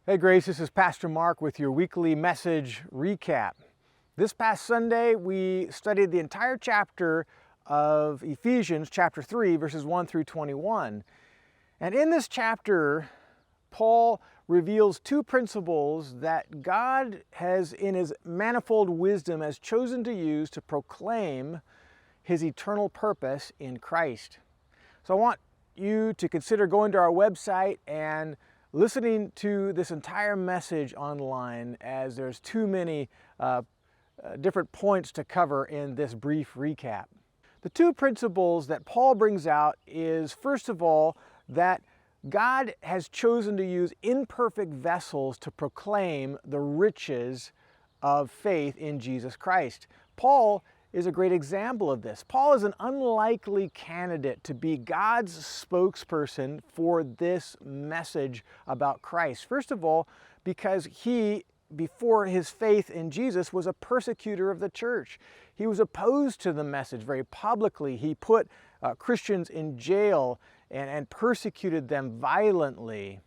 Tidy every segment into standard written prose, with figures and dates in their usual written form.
Hey Grace, this is Pastor Mark with your weekly message recap. This past Sunday, we studied the entire chapter of Ephesians, chapter 3, verses 1 through 21. And in this chapter, Paul reveals two principles that God has, in His manifold wisdom, has chosen to use to proclaim His eternal purpose in Christ. So I want you to consider going to our website and listening to this entire message online, as there's too many different points to cover in this brief recap. The two principles that Paul brings out is, first of all, that God has chosen to use imperfect vessels to proclaim the riches of faith in Jesus Christ. Paul is a great example of this. Paul is an unlikely candidate to be God's spokesperson for this message about Christ. First of all, because he, before his faith in Jesus, was a persecutor of the church. He was opposed to the message very publicly. He put Christians in jail and persecuted them violently.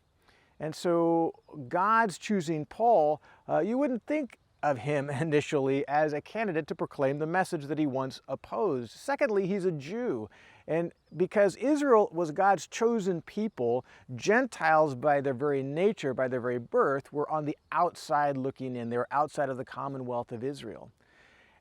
And so God's choosing Paul, you wouldn't think of him initially as a candidate to proclaim the message that he once opposed. Secondly, he's a Jew. And because Israel was God's chosen people, Gentiles by their very nature, by their very birth, were on the outside looking in. They were outside of the commonwealth of Israel.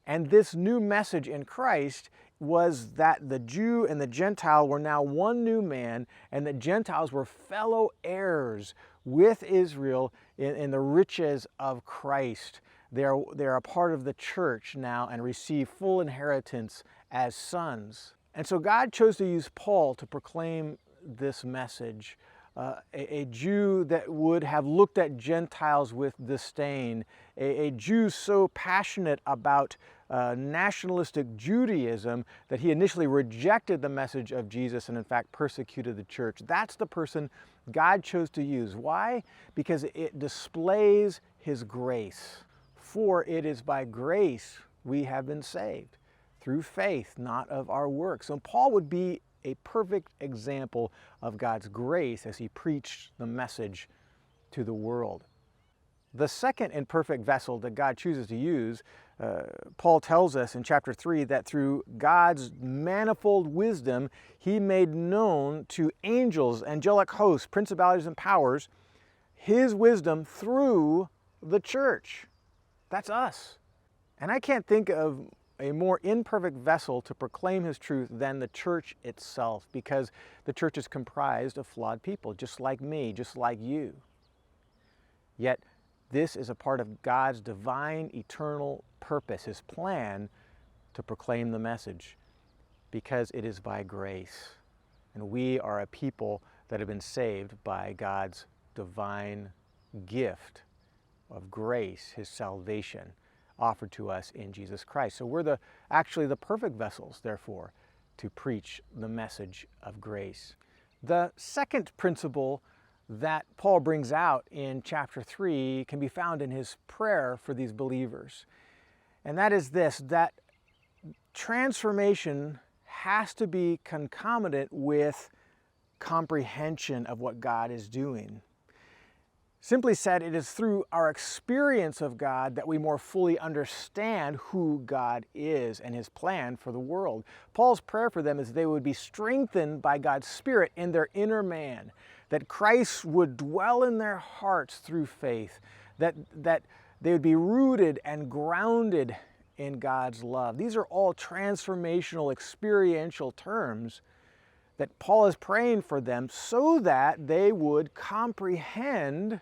And this new message in Christ was that the Jew and the Gentile were now one new man, and the Gentiles were fellow heirs with Israel in the riches of Christ. They're a part of the church now and receive full inheritance as sons. And so God chose to use Paul to proclaim this message. A Jew that would have looked at Gentiles with disdain, a Jew so passionate about nationalistic Judaism that he initially rejected the message of Jesus and in fact persecuted the church. That's the person God chose to use. Why? Because it displays His grace. For it is by grace we have been saved, through faith, not of our works. So Paul would be a perfect example of God's grace as he preached the message to the world. The second imperfect vessel that God chooses to use, Paul tells us in chapter 3 that through God's manifold wisdom, He made known to angels, angelic hosts, principalities and powers, His wisdom through the church. That's us. And I can't think of a more imperfect vessel to proclaim His truth than the church itself, because the church is comprised of flawed people, just like me, just like you. Yet, this is a part of God's divine, eternal purpose, His plan to proclaim the message, because it is by grace. And we are a people that have been saved by God's divine gift of grace, His salvation offered to us in Jesus Christ. So we're actually the perfect vessels, therefore, to preach the message of grace. The second principle that Paul brings out in chapter 3 can be found in his prayer for these believers. And that is this, that transformation has to be concomitant with comprehension of what God is doing. Simply said, it is through our experience of God that we more fully understand who God is and His plan for the world. Paul's prayer for them is they would be strengthened by God's Spirit in their inner man, that Christ would dwell in their hearts through faith, that they would be rooted and grounded in God's love. These are all transformational, experiential terms that Paul is praying for them so that they would comprehend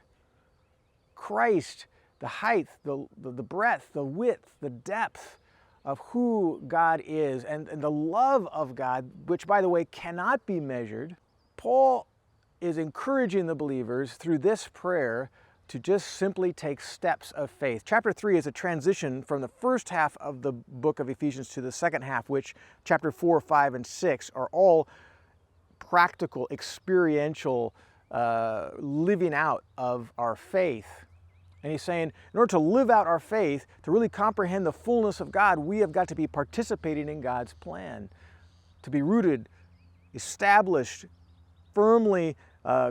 Christ, the height, the breadth, the width, the depth of who God is, and the love of God, which, by the way, cannot be measured. Paul is encouraging the believers through this prayer to just simply take steps of faith. Chapter 3 is a transition from the first half of the book of Ephesians to the second half, which chapter 4, 5, and 6 are all practical, experiential living out of our faith. And he's saying, in order to live out our faith, to really comprehend the fullness of God, we have got to be participating in God's plan, to be rooted, established, firmly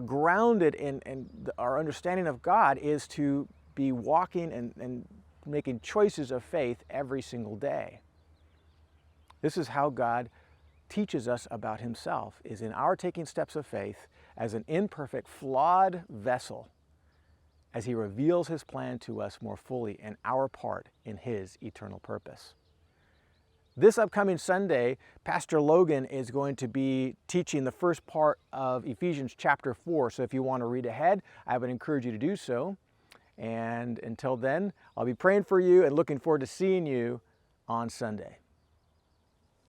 grounded in our understanding of God is to be walking and making choices of faith every single day. This is how God teaches us about himself, is in our taking steps of faith as an imperfect, flawed vessel, as he reveals his plan to us more fully and our part in his eternal purpose. This upcoming Sunday, Pastor Logan is going to be teaching the first part of Ephesians chapter 4. So if you want to read ahead, I would encourage you to do so. And until then, I'll be praying for you and looking forward to seeing you on Sunday.